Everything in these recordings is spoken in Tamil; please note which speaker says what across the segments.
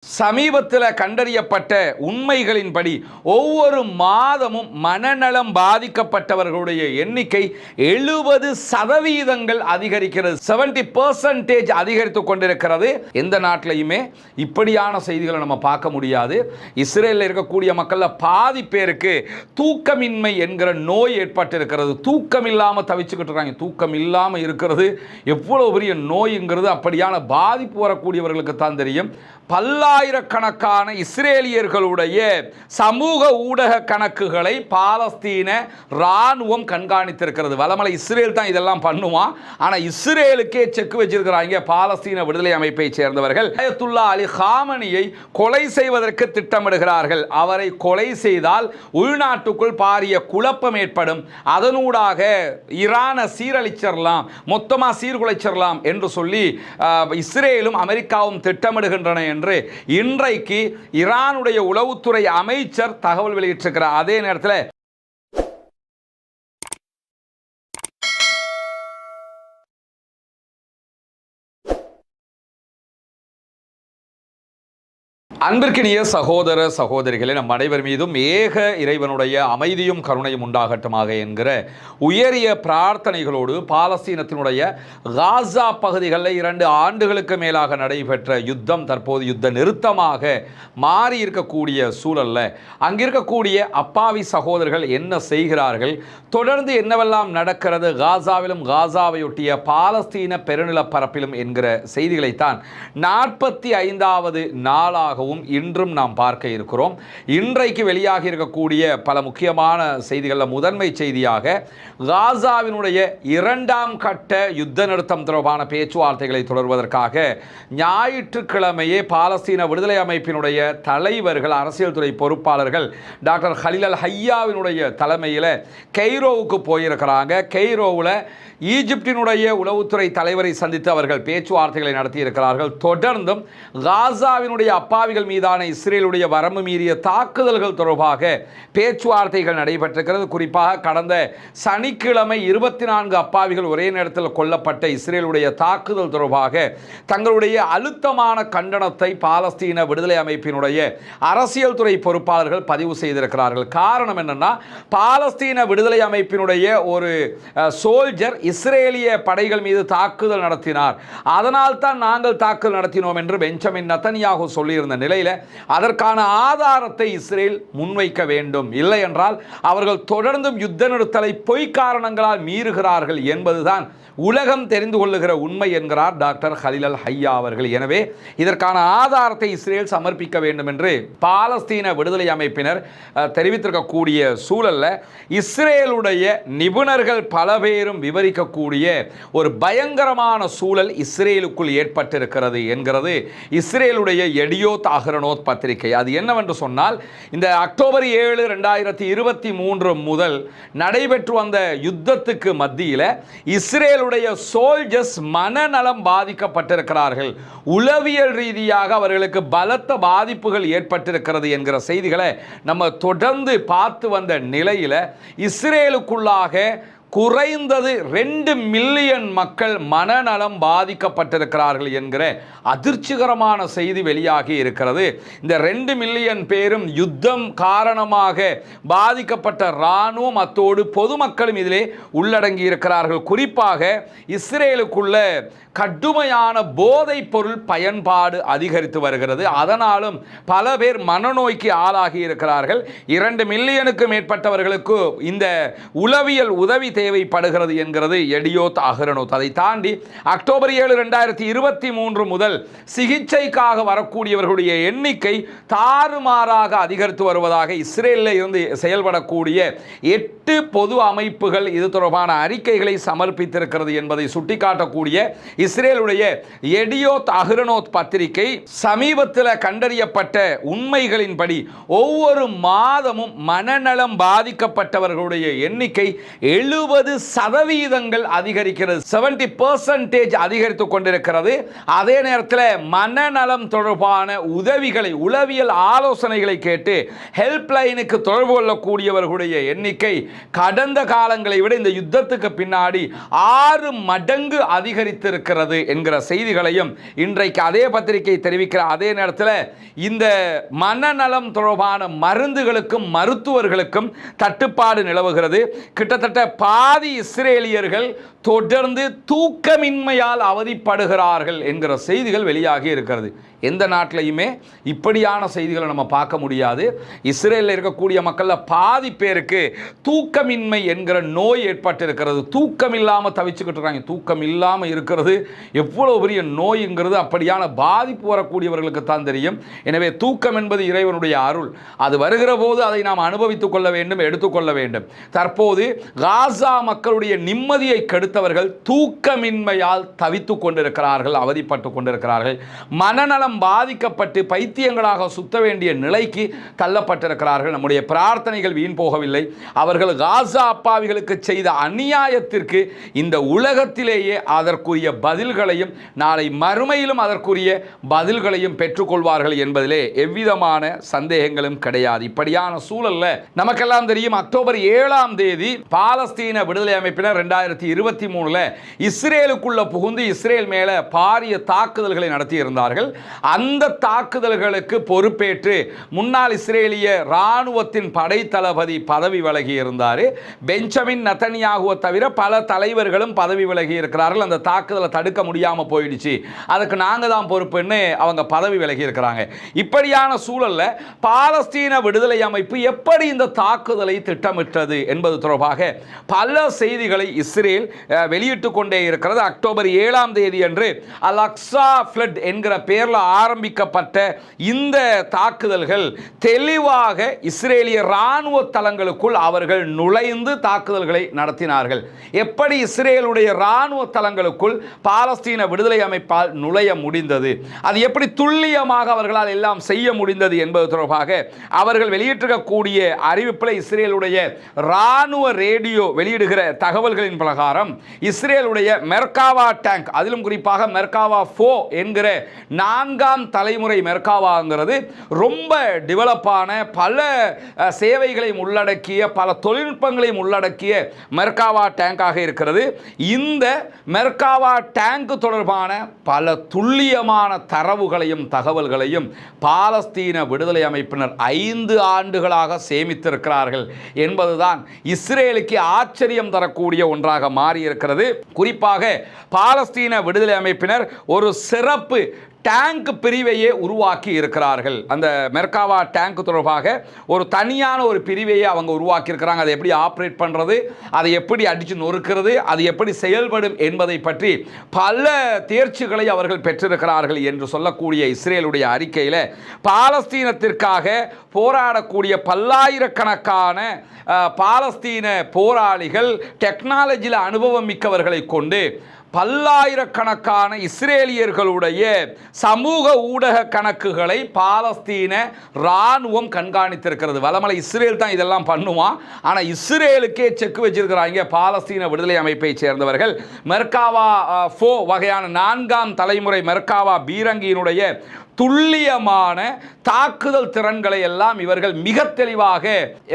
Speaker 1: சமீபத்தில் கண்டறியப்பட்ட உண்மைகளின்படி ஒவ்வொரு மாதமும் மனநலம் பாதிக்கப்பட்டவர்களுடைய எண்ணிக்கை 70% அதிகரிக்கிறது. 70% அதிகரித்து கொண்டிருக்கிறது. எந்த நாட்டிலையுமே இப்படியான செய்திகளை நம்ம பார்க்க முடியாது. இஸ்ரேலில் இருக்கக்கூடிய மக்கள் பாதி பேருக்கு தூக்கமின்மை என்கிற நோய் ஏற்பட்டிருக்கிறது. தூக்கம் இல்லாமல் தவிச்சுக்கிட்டு இருக்காங்க. தூக்கம் இல்லாமல் இருக்கிறது எவ்வளவு பெரிய நோய்ங்கிறது அப்படியான பாதிப்பு வரக்கூடியவர்களுக்கு தான் தெரியும். பல்லாயிரக்கணக்கான இஸ்ரேலியர்களுடைய சமூக ஊடக கணக்குகளை பாலஸ்தீன இராணுவம் கண்காணித்திருக்கிறது. வலமலை இஸ்ரேல் தான் இதெல்லாம் பண்ணுவான். ஆனால் இஸ்ரேலுக்கே செக் வச்சிருக்கிறாங்க. பாலஸ்தீன விடுதலை அமைப்பை சேர்ந்தவர்கள் அயத்துல்லா அலி காமனியை கொலை செய்வதற்கு திட்டமிடுகிறார்கள். அவரை கொலை செய்தால் உள்நாட்டுக்குள் பாரிய குழப்பம் ஏற்படும். அதனூடாக ஈரானை சீரழிச்சிடலாம், மொத்தமாக சீர்குலைச்சிடலாம் என்று சொல்லி இஸ்ரேலும் அமெரிக்காவும் திட்டமிடுகின்றன என்று இன்றைக்கு ஈரானுடைய உளவுத்துறை அமைச்சர் தகவல் வெளியிட்டிருக்கிறார். அதே நேரத்தில் அன்பிற்கினிய சகோதர சகோதரிகளே, நம் அனைவர் மீதும் ஏக இறைவனுடைய அமைதியும் கருணையும் உண்டாகட்டுமாக என்கிற உயரிய பிரார்த்தனைகளோடு பாலஸ்தீனத்தினுடைய காசா பகுதிகளில் 2 ஆண்டுகளுக்கு மேலாக நடைபெற்ற யுத்தம் தற்போது யுத்த நிறுத்தமாக மாறி இருக்கக்கூடிய சூழலில் அங்கிருக்கக்கூடிய அப்பாவி சகோதரர்கள் என்ன செய்கிறார்கள், தொடர்ந்து என்னவெல்லாம் நடக்கிறது காசாவிலும் காசாவையொட்டிய பாலஸ்தீன பெருநிலப்பரப்பிலும் என்கிற செய்திகளைத்தான் 45வது நாளாகவும் இன்றும் நாம் பார்க்க இருக்கிறோம். இன்றைக்கு வெளியாக இருக்கக்கூடிய பல முக்கியமான செய்திகளில் முதன்மை செய்தியாக காசாவினுடைய 2ஆம் கட்ட யுத்த நிறுத்தம் தொடர்பான பேச்சுவார்த்தைகளை தொடர்வதற்காக ஞாயிற்றுக்கிழமையே பாலஸ்தீன விடுதலை அமைப்பினுடைய தலைவர்கள், அரசியல் துறை பொறுப்பாளர்கள் டாக்டர் ஹலீல் அல் ஹையாவினுடைய தலைமையில் கெய்ரோவுக்கு போயிருக்கிறாங்க. கெய்ரோவில் ஈஜிப்டினுடைய உளவுத்துறை தலைவரை சந்தித்து அவர்கள் பேச்சுவார்த்தைகளை நடத்தியிருக்கிறார்கள். தொடர்ந்தும் காசாவினுடைய அப்பாவிகள் மீதான இஸ்ரேலுடைய வரம்பு மீறிய தாக்குதல்கள் தொடர்பாக பேச்சுவார்த்தைகள் நடைபெற்றிருக்கிறது. குறிப்பாக கடந்த சனிக்கிழமை 24 அப்பாவிகள் ஒரே நேரத்தில் கொல்லப்பட்ட இஸ்ரேலுடைய தாக்குதல் தொடர்பாக தங்களுடைய அழுத்தமான கண்டனத்தை பாலஸ்தீன விடுதலை அமைப்பினுடைய அரசியல் துறை பொறுப்பாளர்கள் பதிவு செய்திருக்கிறார்கள். காரணம் என்னன்னா, பாலஸ்தீன விடுதலை அமைப்பினுடைய ஒரு சோல்ஜர் இஸ்ரேலிய படைகள் மீது தாக்குதல் நடத்தினார், அதனால் தான் நாங்கள் தாக்குதல் நடத்தினோம் என்று பெஞ்சமின் நெதன்யாகு சொல்லியிருந்த நிலையில் அதற்கான ஆதாரத்தை இஸ்ரேல் முன்வைக்க வேண்டும். இல்லை என்றால் அவர்கள் தொடர்ந்தும் யுத்த நிறுத்தலை பொய் காரணங்களால் மீறுகிறார்கள் என்பதுதான் உலகம் தெரிந்து கொள்ளுகிற உண்மை என்கிறார் டாக்டர் ஹலீல் அல் ஹையா அவர்கள். எனவே இதற்கான ஆதாரத்தை இஸ்ரேல் சமர்ப்பிக்க வேண்டும் என்று பாலஸ்தீன விடுதலை அமைப்பினர் தெரிவித்திருக்கக்கூடிய சூழலில் இஸ்ரேலுடைய நிபுணர்கள் பல பேரும் விவரிக்கக்கூடிய ஒரு பயங்கரமான சூழல் இஸ்ரேலுக்குள் ஏற்பட்டிருக்கிறது என்கிறது இஸ்ரேலுடைய எடியோத் அஹ்ரோனோத் பத்திரிகை. அது என்னவென்று சொன்னால், இந்த அக்டோபர் 7, 2023 முதல் நடைபெற்று வந்த யுத்தத்துக்கு மத்தியில் இஸ்ரேலுடைய சோல்ஜர்ஸ் மனநலம் பாதிக்கப்பட்டிருக்கிறார்கள். உளவியல் ரீதியாக அவர்களுக்கு பலத்த பாதிப்புகள் ஏற்பட்டிருக்கிறது என்கிற செய்திகளை நம்ம தொடர்ந்து பார்த்து வந்த நிலையில் இஸ்ரேலுக்குள்ளாக குறைந்தது 2 மில்லியன் மக்கள் மனநலம் பாதிக்கப்பட்டிருக்கிறார்கள் என்கிற அதிர்ச்சிகரமான செய்தி வெளியாகி இருக்கிறது. இந்த 2 மில்லியன் பேரும் யுத்தம் காரணமாக பாதிக்கப்பட்ட இராணுவம் அத்தோடு பொதுமக்களும் இதிலே உள்ளடங்கி இருக்கிறார்கள். குறிப்பாக இஸ்ரேலுக்குள்ள கடுமையான போதைப் பொருள் பயன்பாடு அதிகரித்து வருகிறது. அதனாலும் பல பேர் மனநோய்க்கு ஆளாகி இருக்கிறார்கள். 2 மில்லியனுக்கு மேற்பட்டவர்களுக்கு இந்த உளவியல் உதவி தேவைப்படுகிறது என்கிறது எடியோத் அஹ்ரோனோத். அதை தாண்டி அக்டோபர் 7, 2023 முதல் சிகிச்சைக்காக வரக்கூடியவர்களுடைய எண்ணிக்கை தாறுமாறாக அதிகரித்து வருவதாக இஸ்ரேலில் இருந்து செயல்படக்கூடிய 8 பொது அமைப்புகள் இது தொடர்பான அறிக்கைகளை சமர்ப்பித்திருக்கிறது என்பதை சுட்டிக்காட்டக்கூடிய இஸ்ரேலுடைய எடியோத் அஹ்ரோனோத் பத்திரிகை சமீபத்தில் கண்டறியப்பட்ட உண்மைகளின்படி ஒவ்வொரு மாதமும் மனநலம் பாதிக்கப்பட்டவர்களுடைய எண்ணிக்கை 70 70% அதிகரிக்கிறது, 70% அதிகரித்துக் கொண்டிருக்கிறது. அதே நேரத்தில் மனநலம் தொடர்பான உதவிகளை, உளவியல் ஆலோசனைகளை கேட்டு ஹெல்ப்லைனுக்கு தொடர்பு கொள்ளக்கூடியவர்களுடைய எண்ணிக்கை கடந்த காலங்களை விட இந்த யுத்தத்துக்கு பின்னாடி 6 மடங்கு அதிகரித்திருக்கிறது என்கிற செய்திகளையும் இன்றைக்கு அதே பத்திரிகை தெரிவிக்கிற அதே நேரத்தில் இந்த மனநலம் தொடர்பான மருந்துகளுக்கும் மருத்துவர்களுக்கும் தட்டுப்பாடு நிலவுகிறது. கிட்டத்தட்ட பாதி இஸ்ரேலியர்கள் தொடர்ந்து தூக்கமின்மையால் அவதிப்படுகிறார்கள் என்கிற செய்திகள் வெளியாகி இருக்கிறது. எந்த நாட்டிலையுமே இப்படியான செய்திகளை நம்ம பார்க்க முடியாது. இஸ்ரேலில் இருக்கக்கூடிய மக்களில் பாதி பேருக்கு தூக்கமின்மை என்கிற நோய் ஏற்பட்டிருக்கிறது. தூக்கம் இல்லாமல் தவிச்சுக்கிட்டு இருக்காங்க. தூக்கம் இல்லாமல் இருக்கிறது எவ்வளோ பெரிய நோய்ங்கிறது அப்படியான பாதிப்பு வரக்கூடியவர்களுக்கு தான் தெரியும். எனவே தூக்கம் என்பது இறைவனுடைய அருள். அது வருகிற போது அதை நாம் அனுபவித்துக் கொள்ள வேண்டும், எடுத்துக்கொள்ள வேண்டும். தற்போது காசா மக்களுடைய நிம்மதியை கெடுத்தவர்கள் தூக்கமின்மையால் தவித்துக் கொண்டிருக்கிறார்கள், அவதிப்பட்டு கொண்டிருக்கிறார்கள். மனநலம் பாதிக்கப்பட்டு பைத்தியங்களாக சுத்த வேண்டிய நிலைக்கு தள்ளப்பட்டிருக்கிறார்கள். நம்முடைய பிரார்த்தனைகள் வீண் போகவில்லை. அவர்கள் காசா அப்பாவிகளுக்கு செய்த அநியாயத்திற்கு இந்த உலகத்திலேயே அதற்குரிய பதில்களையும் நாளை மறுமையிலும் அதற்குரிய பதில்களையும் பெற்றுக்கொள்வார்கள் என்பதிலே எவ்விதமான சந்தேகங்களும் கிடையாது. இப்படியான சூழல்ல நமக்கெல்லாம் தெரியும், அக்டோபர் 7ஆம் தேதி பாலஸ்தீன விடுதலை அமைப்பினர் 2023 இஸ்ரேலுக்குள்ள புகுந்து இஸ்ரேல் மேல பாரிய தாக்குதல்களை நடத்தி இருந்தார்கள். அந்த தாக்குதல்களுக்கு பொறுப்பேற்று முன்னாள் இஸ்ரேலிய இராணுவத்தின் படை தளபதி பதவி விலகி இருந்தார். பெஞ்சமின் நெதன்யாகுவை தவிர பல தலைவர்களும் பதவி விலகி இருக்கிறார்கள். அந்த தாக்குதலை தடுக்க முடியாமல் போயிடுச்சு, அதுக்கு நாங்கள் தான் பொறுப்புன்னு அவங்க பதவி விலகி இருக்கிறாங்க. இப்படியான சூழல்ல பாலஸ்தீன விடுதலை அமைப்பு எப்படி இந்த தாக்குதலை திட்டமிட்டது என்பது தொடர்பாக பல செய்திகளை இஸ்ரேல் வெளியிட்டுக் கொண்டே இருக்கிறது. அக்டோபர் 7ஆம் தேதி அன்று அல் அக்ஸா ஃப்ளட் என்கிற பெயரில் ஆரம்பிக்கப்பட்ட இந்த தாக்குதல்கள் தெளிவாக இஸ்ரேலிய இராணுவ தளங்களுக்குள் அவர்கள் நுழைந்து தாக்குதல்களை நடத்தினார்கள். எப்படி இஸ்ரேலுடைய இராணுவ தளங்களுக்குள் பாலஸ்தீன விடுதலை அமைப்பால் நுழைய முடிந்தது, அது எப்படி துல்லியமாக அவர்களால் எல்லாம் செய்ய முடிந்தது என்பது தொடர்பாக அவர்கள் வெளியிட்டிருக்கக்கூடிய அறிவிப்பில் இஸ்ரேலுடைய இராணுவ ரேடியோ வெளியிடுகிற தகவல்களின் பிரகாரம் இஸ்ரேலுடைய மெர்காவா டேங்க், அதிலும் குறிப்பாக மெர்காவா 4 என்கிற 4ஆம் தலைமுறை மெர்காவாங்கிறது ரொம்ப டெவலப்பான பல சேவைகளையும் உள்ளடக்கிய பல தொழில்நுட்பங்களையும் உள்ளடக்கிய மெர்காவா டேங்காக இருக்கிறது. இந்த மெர்காவா டேங்க் தொடர்பான பல துல்லியமான தரவுகளையும் தகவல்களையும் பாலஸ்தீன விடுதலை அமைப்பினர் 5 ஆண்டுகளாக சேமித்திருக்கிறார்கள் என்பதுதான் இஸ்ரேலுக்கு ஆச்சரியம் தரக்கூடிய ஒன்றாக மாறியிருக்கிறது. குறிப்பாக பாலஸ்தீன விடுதலை அமைப்பினர் ஒரு சிறப்பு டேங்க் பிரிவையே உருவாக்கி இருக்கிறார்கள். அந்த மெர்காவா டேங்க் தொடர்பாக ஒரு தனியான ஒரு பிரிவையே அவங்க உருவாக்கி இருக்கிறாங்க. அதை எப்படி ஆப்ரேட் பண்ணுறது, அதை எப்படி அடித்து நொறுக்கிறது, அது எப்படி செயல்படும் என்பதை பற்றி பல தேர்ச்சிகளை அவர்கள் பெற்றிருக்கிறார்கள் என்று சொல்லக்கூடிய இஸ்ரேலுடைய அறிக்கையில் பாலஸ்தீனத்திற்காக போராடக்கூடிய பல்லாயிரக்கணக்கான பாலஸ்தீன போராளிகள் டெக்னாலஜியில் அனுபவம் மிக்கவர்களை கொண்டு பல்லாயிரக்கணக்கான இஸ்ரேலியர்களுடைய சமூக ஊடக கணக்குகளை பாலஸ்தீன இராணுவம் கண்காணித்திருக்கிறது. வலமலை இஸ்ரேல் தான் இதெல்லாம் பண்ணுவான், ஆனால் இஸ்ரேலுக்கே செக் வச்சிருக்கிறாங்க பாலஸ்தீன விடுதலை அமைப்பை சேர்ந்தவர்கள். மெர்காவா 4 வகையான 4ஆம் தலைமுறை மெர்காவா பீரங்கியினுடைய துல்லியமான தாக்குதல் திறன்களை எல்லாம் இவர்கள் மிக தெளிவாக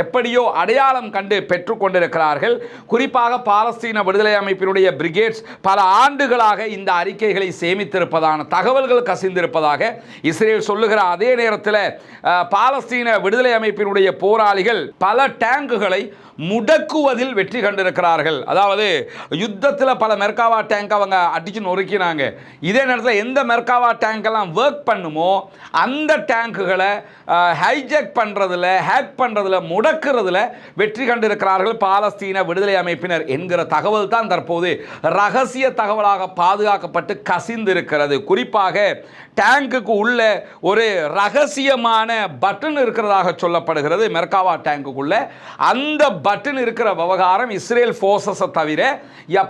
Speaker 1: எப்படியோ அடையாளம் கண்டு பெற்றுக்கொண்டிருக்கிறார்கள். குறிப்பாக பாலஸ்தீன விடுதலை அமைப்பினுடைய பிரிகேட்ஸ் பல ஆண்டுகளாக இந்த அறிக்கைகளை சேமித்திருப்பதான தகவல்கள் கசிந்திருப்பதாக இஸ்ரேல் சொல்லுகிற அதே நேரத்தில் பாலஸ்தீன விடுதலை அமைப்பினுடைய போராளிகள் பல டேங்குகளை முடக்குவதில் வெற்றி கண்டிருக்கிறார்கள். அதாவது யுத்தத்தில் பல மெர்காவா டேங்க் அவங்க அடிச்சு நொறுக்கினாங்க. இதே நேரத்தில் எந்த மெர்காவா டேங்கெல்லாம் ஒர்க் பண்ணுமோ அந்த டேங்குகளை ஹைஜெக் பண்ணுறதுல, ஹேக் பண்ணுறதுல, முடக்கிறதுல வெற்றி கண்டிருக்கிறார்கள் பாலஸ்தீன விடுதலை அமைப்பினர் என்கிற தகவல் தான் தற்போது ரகசிய தகவலாக பாதுகாக்கப்பட்டு கசிந்திருக்கிறது. குறிப்பாக டேங்குக்கு உள்ள ஒரு ரகசியமான பட்டன் இருக்கிறதாக சொல்லப்படுகிறது. மெர்காவா டேங்குக்குள்ள அந்த பட்டன் இருக்கிற விவகாரம் இஸ்ரேல் போர்சஸை தவிர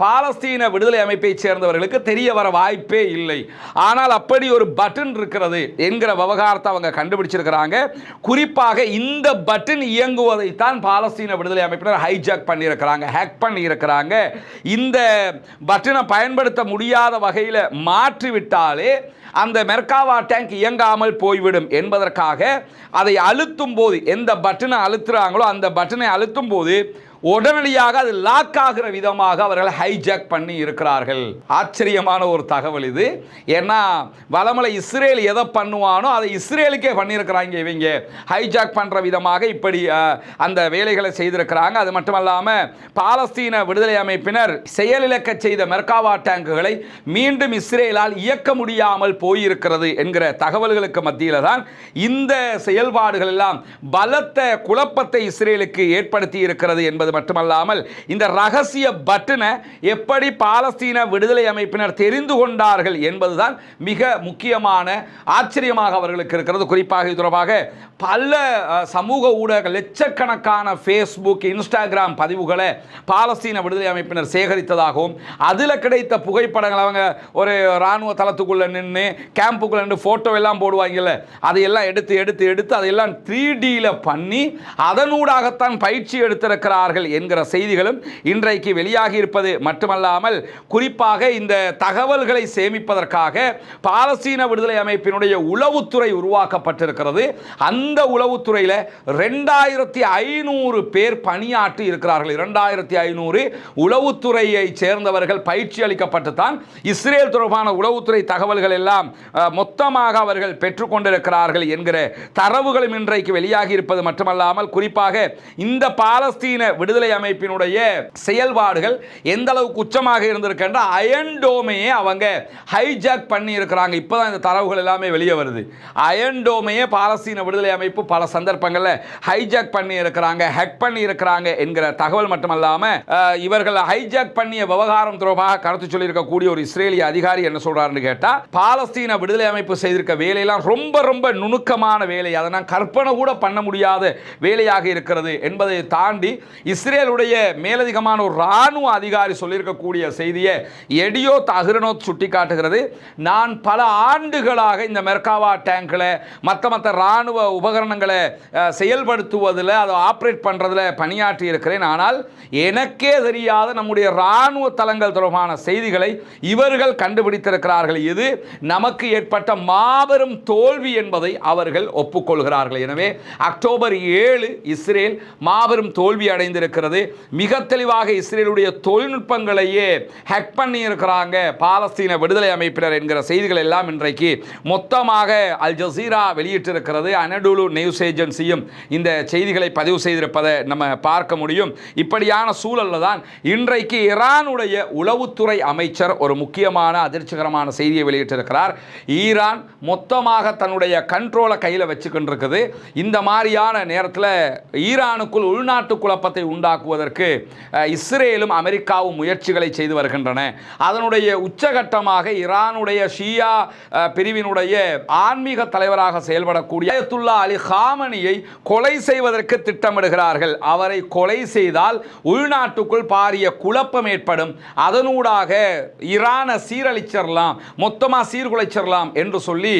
Speaker 1: பாலஸ்தீன விடுதலை அமைப்பை சேர்ந்தவர்களுக்கு தெரிய வர வாய்ப்பே இல்லை. ஆனால் அப்படி ஒரு பட்டன் இருக்கிறது. இருக்கிறது என்கிற விவகாரத்தை அவங்க கண்டுபிடிச்சிருக்கிறாங்க. குறிப்பாக இந்த பட்டன் இயங்குவதைத்தான் பாலஸ்தீன விடுதலை அமைப்பினர் ஹைஜாக் பண்ணியிருக்கிறாங்க, ஹேக் பண்ணியிருக்கிறாங்க. இந்த பட்டனை பயன்படுத்த முடியாத வகையில் மாற்றிவிட்டாலே அந்த மெர்காவா டேங்க் இயங்காமல் போய்விடும் என்பதற்காக அதை அழுத்தும் போது, எந்த பட்டனை அழுத்துறாங்களோ அந்த பட்டனை அழுத்தும் போது உடனடியாக அது லாக் ஆகிற விதமாக அவர்கள் ஹைஜாக் பண்ணி இருக்கிறார்கள். ஆச்சரியமான ஒரு தகவல் இது. ஏன்னா வலமலை இஸ்ரேல் எதை பண்ணுவானோ அதை இஸ்ரேலுக்கே பண்ணியிருக்கிறாங்க இவங்க. ஹைஜாக் பண்ணுற விதமாக இப்படி அந்த வேலைகளை செய்திருக்கிறாங்க. அது மட்டுமல்லாமல் பாலஸ்தீன விடுதலை அமைப்பினர் செயலிழக்க செய்த மெர்காவா டேங்குகளை மீண்டும் இஸ்ரேலால் இயக்க முடியாமல் போயிருக்கிறது என்கிற தகவல்களுக்கு மத்தியில் தான் இந்த செயல்பாடுகள் எல்லாம் பலத்த குழப்பத்தை இஸ்ரேலுக்கு ஏற்படுத்தி இருக்கிறது என்பது மட்டுமல்லாமல் இந்த ரகசிய பட்டனை எப்படி பாலஸ்தீன விடுதலை அமைப்பினர் தெரிந்து கொண்டார்கள் என்பதுதான் மிக முக்கியமான ஆச்சரியமாக அவர்களுக்கு இருக்கிறது. குறிப்பாக இது தொடர்பாக பல சமூக ஊடக லட்சக்கணக்கான ஃபேஸ்புக், இன்ஸ்டாகிராம் பதிவுகளை பாலஸ்தீன விடுதலை அமைப்பினர் சேகரித்ததாகவும் அதில் கிடைத்த புகைப்படங்கள், அவங்க ஒரு இராணுவ தளத்துக்குள்ளே நின்று கேம்புக்குள்ளே நின்று ஃபோட்டோ எல்லாம் போடுவாங்கல்ல, அதையெல்லாம் எடுத்து அதையெல்லாம் 3Dயில் பண்ணி அதனூடாகத்தான் பயிற்சி எடுத்திருக்கிறார்கள் என்கிற செய்திகளும் இன்றைக்கு வெளியாகி இருப்பது மட்டுமல்லாமல், குறிப்பாக இந்த தகவல்களை சேமிப்பதற்காக பாலஸ்தீன விடுதலை அமைப்பினுடைய உளவுத்துறை உருவாக்கப்பட்டிருக்கிறது. அந்த உளவுத்துறையில் 2500 பேர் பணியாற்றி இருக்கிறார்கள். 2500 உளவுத்துறையை சேர்ந்தவர்கள் பயிற்சி அளிக்கப்பட்டு தான் இஸ்ரேல் தொடர்பான உளவுத்துறை தகவல்கள் எல்லாம் மொத்தமாக அவர்கள் பெற்றுக்கொண்டிருக்கிறார்கள் என்கிற தரவுகளும் இன்றைக்கு வெளியாகி இருப்பது மட்டுமல்லாமல், குறிப்பாக இந்த பாலஸ்தீன விடுதலை அமைப்பினுடைய செயல்பாடுகள் எந்த அளவுக்கு உச்சமாக இருந்திருக்கின்ற அயன் டோமையே அவங்க ஹைஜாக் பண்ணி இருக்கிறாங்க. இப்போதான் இந்த தரவுகள் எல்லாமே வெளியே வருது. அயன் டோமையே பாலஸ்தீன விடுதலை அமைப்பு பல சந்தர்ப்பங்களில் ஹைஜாக் பண்ணி இருக்கிறாங்க, ஹேக் பண்ணி இருக்கிறாங்க என்கிற தகவல் மட்டுமல்லாமல், இவர்கள் ஹைஜாக் பண்ணிய விவகாரம் தொடர்பாக கருத்து சொல்லியிருக்கக்கூடிய ஒரு இஸ்ரேலிய அதிகாரி என்ன சொல்றாருன்னு கேட்டால், பாலஸ்தீன விடுதலை அமைப்பு செய்திருக்க வேலையெல்லாம் ரொம்ப ரொம்ப நுணுக்கமான வேலை, அதை நான் கற்பனை கூட பண்ண முடியாத வேலையாக இருக்கிறது என்பதை தாண்டி இஸ்ரேலுடைய மேலதிகமான ஒரு இராணுவ அதிகாரி சொல்லியிருக்கக்கூடிய செய்தியை எடியோத் அஹ்ரோனோத் சுட்டிக்காட்டுகிறது. நான் பல ஆண்டுகளாக இந்த மெர்காவா டேங்கில் மற்ற இராணுவ உபகரணங்களை செயல்படுத்துவதில், அதை ஆப்ரேட் பண்ணுறதில் பணியாற்றி இருக்கிறேன். ஆனால் எனக்கே தெரியாத நம்முடைய இராணுவ தளங்கள் தொடர்பான செய்திகளை இவர்கள் கண்டுபிடித்திருக்கிறார்கள். இது நமக்கு ஏற்பட்ட மாபெரும் தோல்வி என்பதை அவர்கள் ஒப்புக்கொள்கிறார்கள். எனவே அக்டோபர் 7 இஸ்ரேல் மாபெரும் தோல்வி அடைந்திருக்கிறது. மிக தெளிவாக இஸ்ரேலுடைய தொழில்நுட்பங்களையே ஹேக் பண்ணி இருக்கிறாங்க பாலஸ்தீன விடுதலை அமைப்பினர் என்கிற செய்திகள் எல்லாம் இன்றைக்கு மொத்தமாக அல் ஜசீரா வெளியிட்டிருக்கிறது. அனடோலு நியூஸ் ஏஜென்சியும் இந்த செய்திகளை பதிவு செய்திருப்பதை நம்ம பார்க்க முடியும். இப்படியான சூழலில் தான் இன்றைக்கு ஈரானுடைய உளவுத்துறை அமைச்சர் ஒரு முக்கியமான அதிர்ச்சிகரமான செய்தியை வெளியிட்டிருக்கிறார். ஈரான் மொத்தமாக தன்னுடைய கண்ட்ரோலை கையில் வச்சுக்கின்றிருக்குது. இந்த மாதிரியான நேரத்தில் ஈரானுக்குள் உள்நாட்டு குழப்பத்தை உண்டாக்குவதற்கு இஸ்ரேலும் அமெரிக்காவும் முயற்சிகளை செய்து வருகின்றன. அதனுடைய உச்சகட்டமாக ஈரானுடைய ஷியா பிரிவினுடைய ஆன்மீக தலைவராக செயல்படக்கூடிய அயத்துல்லா அலி காமனியை கொலை செய்வதற்கு திட்டமிடுகிறார்கள். அவரை கொலை செய்தால் உள்நாட்டுக்குள் பாரிய குழப்பம் ஏற்படும், அதனூடாக ஈரானை சீரழிச்சிடலாம், மொத்தமாக சீர்குலைச்சிடலாம் என்று சொல்லி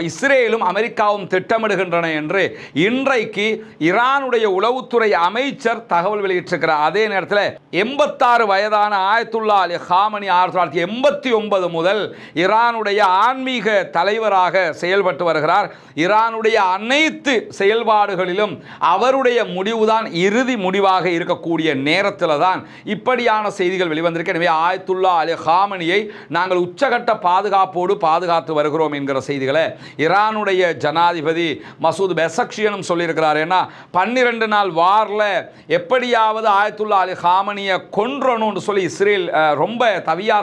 Speaker 1: இஸ்ரேலும் அமெரிக்காவும் திட்டமிடுகின்றன என்று இன்றைக்கு ஈரானுடைய உளவுத்துறை அமைச்சர் தகவல் வெளியிட்டிருக்கிறார். அதே நேரத்தில் 86 வயதான ஆயத்துல்லா அலி காமனி 1989 முதல் ஈரானுடைய ஆன்மீக தலைவராக செயல்பட்டு வருகிறார். ஈரானுடைய அனைத்து செயல்பாடுகளிலும் அவருடைய முடிவுதான் இறுதி முடிவாக இருக்கக்கூடிய நேரத்தில் தான் இப்படியான செய்திகள் வெளிவந்திருக்கு. எனவே ஆயத்துல்லா அலி காமனியை நாங்கள் உச்சகட்ட பாதுகாப்போடு பாதுகாத்து வருகிறோம் என்கிற செய்திகளை ஈரானுடைய ஜனாதிபதி மசூத் பெசக்ஷியனும் சொல்லியிருக்கிறார். ஏன்னா 12 நாள் வாரில் எப்படியாவது ஆயத்துல்லா அலி காமனியை கொன்றணும்னு சொல்லி இஸ்ரேல் ரொம்ப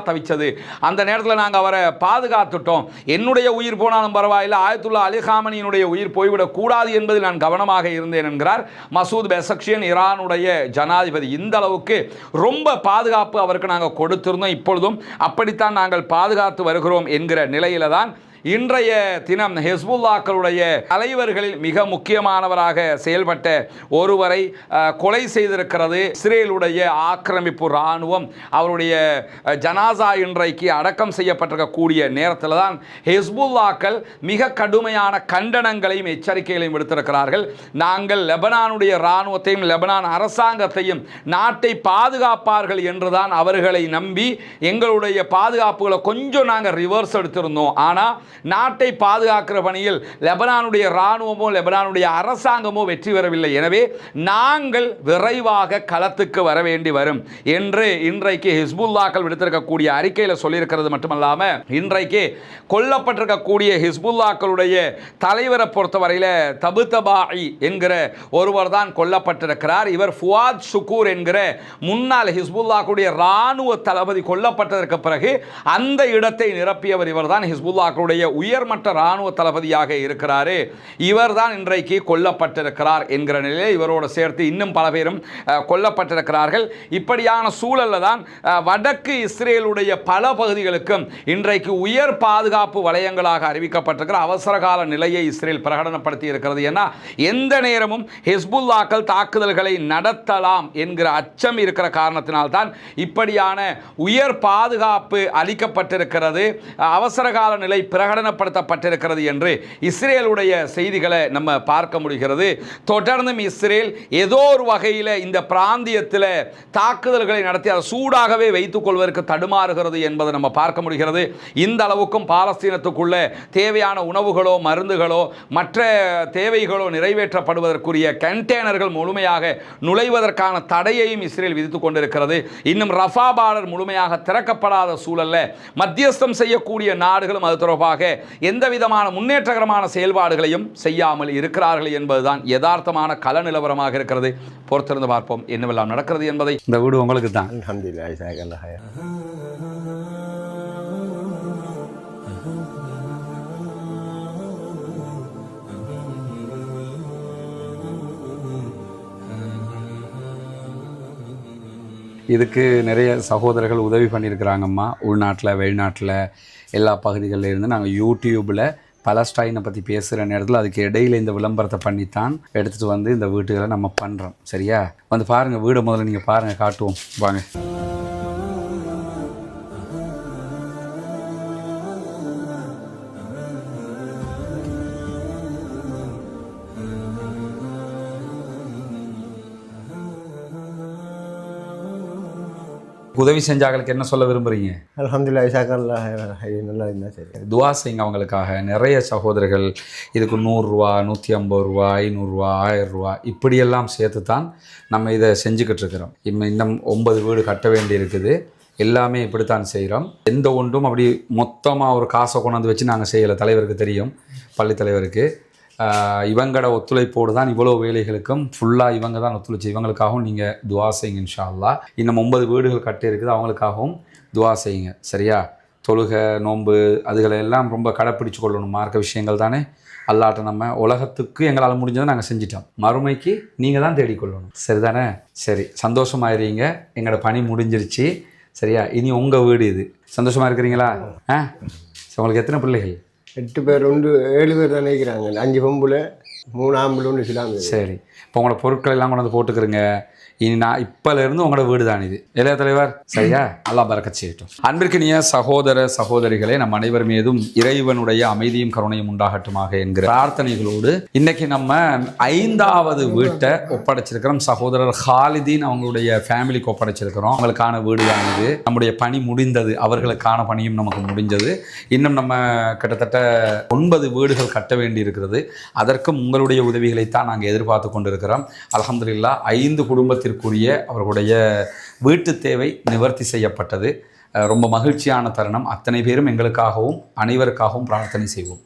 Speaker 1: தவிச்சது. அந்த நேரத்தில் நாங்கள் அவரை பாதுகாத்துட்டோம். என்னுடைய உயிர் போனாலும் பரவாயில்லை, ஆயத்துல்லா அலி காமனியினுடைய உயிர் போய்விடக் கூடாது என்பதில் நான் கவனமாக இருந்தேன் என்கிறார் மசூத் பெசக்ஷியன், ஈரானுடைய ஜனாதிபதி. இந்த அளவுக்கு ரொம்ப பாதுகாப்பு அவருக்கு நாங்கள் கொடுத்திருந்தோம், இப்பொழுதும் அப்படித்தான் நாங்கள் பாதுகாத்து வருகிறோம் என்கிற நிலையில தான் இன்றைய தினம் ஹிஸ்புல்லாக்களுடைய தலைவர்களில் மிக முக்கியமானவராக செயல்பட்ட ஒருவரை கொலை செய்திருக்கிறது இஸ்ரேலுடைய ஆக்கிரமிப்பு இராணுவம். அவருடைய ஜனாசா இன்றைக்கு அடக்கம் செய்யப்பட்டிருக்கக்கூடிய நேரத்தில் தான் ஹிஸ்புல்லாக்கள் மிக கடுமையான கண்டனங்களையும் எச்சரிக்கைகளையும் விடுத்திருக்கிறார்கள். நாங்கள் லெபனானுடைய இராணுவத்தையும் லெபனான் அரசாங்கத்தையும் நாட்டை பாதுகாப்பார்கள் என்றுதான் அவர்களை நம்பி எங்களுடைய பாதுகாப்புகளை கொஞ்சம் நாங்கள் ரிவர்ஸ் எடுத்திருந்தோம். ஆனால் நாட்டை பாதுகாக்கிற பணியில் லெபனானுடைய இராணுவமோ லெபனானுடைய அரசாங்கமோ வெற்றி பெறவில்லை. எனவே நாங்கள் விரைவாக களத்துக்கு வர வேண்டி வரும் என்று இன்றைக்கு ஹிஸ்புல்லாக்கள் விடுத்திருக்கக்கூடிய அறிக்கையில் சொல்லியிருக்கிறது மட்டுமல்லாமல் இன்றைக்கு கொல்லப்பட்டிருக்கக்கூடிய ஹிஸ்புல்லாக்களுடைய தலைவரை பொறுத்தவரையில் தபுதபாயி என்கிற ஒருவர் தான் கொல்லப்பட்டிருக்கிறார். இவர் ஃபுவாத் ஷுக்கூர் என்கிற முன்னாள் ஹிஸ்புல்லாக்களுடைய இராணுவ தளபதி கொல்லப்பட்டதற்கு பிறகு அந்த இடத்தை நிரப்பியவர் இவர் தான் ஹிஸ்புல்லாக்களுடைய உயர்மட்ட இராணுவ தளபதியாக இருக்கிறார். இவர் தான் இன்றைக்கு கொல்லப்பட்டிருக்கிறார் என்கிற நிலையில் இவரோடு சேர்த்து இன்னும் பல பேரும் கொல்லப்பட்டிருக்கிறார்கள். இப்படியான சூழலில் தான் வடக்கு இஸ்ரேலுடைய பல பகுதிகளுக்கும் இன்றைக்கு உயர் பாதுகாப்பு வலயங்களாக அறிவிக்கப்பட்டிருக்கிற அவசரகால நிலையை இஸ்ரேல் பிரகடனப்படுத்தி இருக்கிறது. ஏன்னா எந்த நேரமும் ஹிஸ்புல்லாக்கள் தாக்குதல்களை நடத்தலாம் என்கிற அச்சம் இருக்கிற காரணத்தினால்தான் இப்படியான உயர் பாதுகாப்பு அளிக்கப்பட்டிருக்கிறது, அவசரகால நிலை பிரகடனப்படுத்தப்பட்டிருக்கிறது என்று இஸ்ரேலுடைய செய்திகளை நம்ம பார்க்க முடிகிறது. தொடர்ந்தும் இஸ்ரேல் ஏதோ ஒரு வகையில் இந்த பிராந்தியத்தில் தாக்குதல்களை நடத்தி அதை சூடாகவே வைத்துக் கொள்வதற்கு தடுமாறுகிறது என்பதை நம்ம பார்க்க முடிகிறது. இந்த அளவுக்கும் பாலஸ்தீனத்துக்குள்ள தேவையான உணவுகளோ மருந்துகளோ மற்ற தேவைகளோ நிறைவேற்றப்படுவதற்குரிய கண்டெய்னர்கள் முழுமையாக நுழைவதற்கான தடையையும் இஸ்ரேல் விதித்துக் கொண்டிருக்கிறது. இன்னும் ரஃபா பார்டர் முழுமையாக திறக்கப்படாத சூழலில் மத்தியஸ்தம் செய்யக்கூடிய நாடுகளும் அது தொடர்பாக எந்த விதமான முன்னேற்றகரமான செயல்பாடுகளையும் செய்யாமல் இருக்கிறார்கள் என்பதுதான் யதார்த்தமான கள நிலவரமாக இருக்கிறது. பொறுத்திருந்து பார்ப்போம் என்னவெல்லாம் நடக்கிறது என்பதை. இந்த வீடு உங்களுக்கு தான். இதுக்கு நிறைய சகோதரர்கள் உதவி பண்ணியிருக்கிறாங்கம்மா. உள்நாட்டில் வெளிநாட்டில் எல்லா பகுதிகளில் இருந்து நாங்கள் யூடியூப்பில் பலஸ்டைனை பற்றி பேசுகிற நேரத்தில் அதுக்கு இடையில் இந்த விளம்பரத்தை பண்ணித்தான் எடுத்துகிட்டு வந்து இந்த வீட்டுகளை நம்ம பண்ணுறோம். சரியா? வந்து பாருங்கள், வீடை முதல்ல நீங்கள் பாருங்கள், காட்டுவோம் வாங்க. உதவி செஞ்சாங்களுக்கு என்ன சொல்ல விரும்புகிறீங்க?
Speaker 2: அல்ஹம்துலில்லாஹ், நல்லா இருந்தால் சரி.
Speaker 1: துவா செய்யுங்க அவங்களுக்காக. நிறைய சகோதரர்கள் இதுக்கு 100 ரூபா, 150 ரூபா, 500 ரூபா, 1000 ரூபா இப்படியெல்லாம் சேர்த்து தான் நம்ம இதை செஞ்சுக்கிட்டு இருக்கிறோம். இன்னும் 9 வீடு கட்ட வேண்டி இருக்குது. எல்லாமே இப்படித்தான் செய்கிறோம். எந்த ஒன்றும் அப்படி மொத்தமாக ஒரு காசை கொண்டாந்து வச்சு நாங்கள் செய்யலை. தலைவருக்கு தெரியும், பள்ளி தலைவருக்கு. இவங்களோட ஒத்துழைப்போடு தான் இவ்வளோ வேலைகளுக்கும் ஃபுல்லாக இவங்க தான் ஒத்துழைச்சி. இவங்களுக்காகவும் நீங்கள் துவா செய்யுங்க இன்ஷா அல்லாஹ். இன்னும் 9 வீடுகள் கட்டி இருக்குது, அவங்களுக்காகவும் துவா செய்யுங்க. சரியா? தொழுகை, நோன்பு அதுகளை எல்லாம் ரொம்ப கடைப்பிடிச்சு கொள்ளணும். மார்க்க விஷயங்கள் தானே. அல்லாட்ட நம்ம உலகத்துக்கு எங்களால் முடிஞ்சதை நாங்கள் செஞ்சிட்டோம். மறுமைக்கு நீங்கள் தான் தேடிக்கொள்ளணும். சரிதானே? சரி, சந்தோஷமாயிருங்க. எங்களோட பணி முடிஞ்சிருச்சு. சரியா? இனி உங்கள் வீடு இது. சந்தோஷமாக இருக்கிறீங்களா? உங்களுக்கு எத்தனை பிள்ளைகள்?
Speaker 2: 8 பேர் உண்டு. 7 பேர் தான் நினைக்கிறாங்க. 5 பொம்பளை 3 ஆம்பளை ஒன்று சிலாங்க.
Speaker 1: சரி, இப்போ உங்களோட பொருட்கள் எல்லாம் கொண்டு வந்து போட்டுக்கிறங்க. இனி நான் இப்போலேருந்து உங்களோட வீடு தான் இது. இளைய தலைவர், சரியா? அல்லாஹ் பரக்கத் செய்யட்டும். அன்பிற்கினிய சகோதர சகோதரிகளே, நம் அனைவர் மீதும் இறைவனுடைய அமைதியும் கருணையும் உண்டாகட்டுமாக என்கிற பிரார்த்தனைகளோடு இன்னைக்கு நம்ம 5வது வீட்டை ஒப்படைச்சிருக்கிறோம். சகோதரர் ஹாலிதீன் அவங்களுடைய ஃபேமிலிக்கு ஒப்படைச்சிருக்கிறோம். அவங்களுக்கான வீடு தான் இது. நம்முடைய பணி முடிந்தது, அவர்களுக்கான பணியும் நமக்கு முடிஞ்சது. இன்னும் நம்ம கிட்டத்தட்ட 9 வீடுகள் கட்ட வேண்டி இருக்கிறது. அதற்கும் உங்களுடைய உதவிகளைத்தான் நாங்கள் எதிர்பார்த்து கொண்டிருக்கிறோம். அல்ஹம்துலில்லாஹ் 5 குடும்பத்திற்குரிய அவர்களுடைய வீட்டு தேவை நிவர்த்தி செய்யப்பட்டது. ரொம்ப மகிழ்ச்சியான தருணம். அத்தனை பேரும் எங்களுக்காகவும் அனைவருக்காகவும் பிரார்த்தனை செய்வோம்.